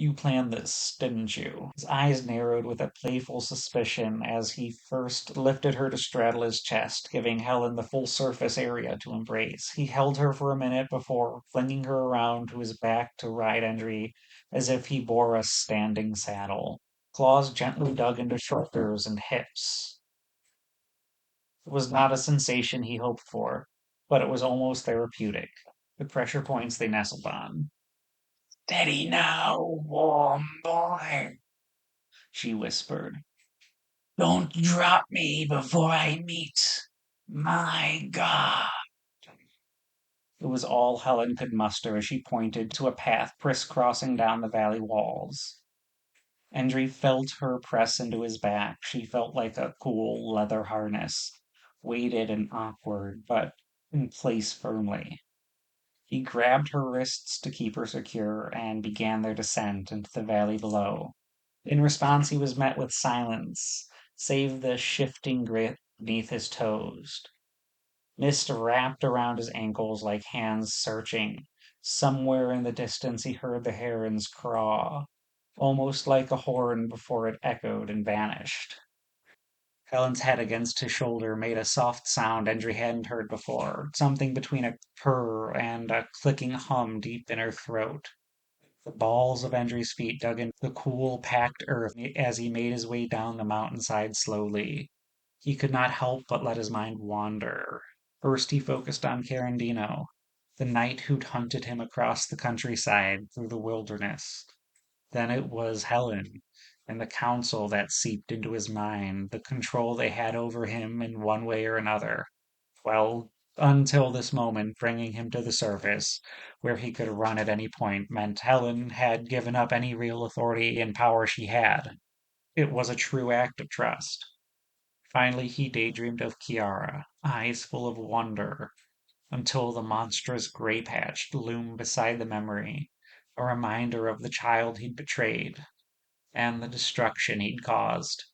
You planned this, didn't you? His eyes narrowed with a playful suspicion as he first lifted her to straddle his chest, giving Helen the full surface area to embrace. He held her for a minute before flinging her around to his back to ride Endry as if he bore a standing saddle. Claws gently dug into shoulders and hips. It was not a sensation he hoped for, but it was almost therapeutic. The pressure points they nestled on. "Steady now, warm boy," she whispered. "Don't drop me before I meet my God." It was all Helen could muster as she pointed to a path crisscrossing down the valley walls. Endry felt her press into his back. She felt like a cool leather harness, weighted and awkward, but in place firmly. He grabbed her wrists to keep her secure and began their descent into the valley below. In response, he was met with silence, save the shifting grit beneath his toes. Mist wrapped around his ankles like hands searching. Somewhere in the distance, he heard the heron's craw, almost like a horn before it echoed and vanished. Helen's head against his shoulder made a soft sound Endry hadn't heard before, something between a purr and a clicking hum deep in her throat. The balls of Endry's feet dug into the cool, packed earth as he made his way down the mountainside slowly. He could not help but let his mind wander. First he focused on Carandino, the knight who'd hunted him across the countryside through the wilderness. Then it was Helen, and the counsel that seeped into his mind, the control they had over him in one way or another. Well, until this moment, bringing him to the surface, where he could run at any point, meant Helen had given up any real authority and power she had. It was a true act of trust. Finally, he daydreamed of Kiara, eyes full of wonder, until the monstrous gray patch loomed beside the memory, a reminder of the child he'd betrayed and the destruction he'd caused.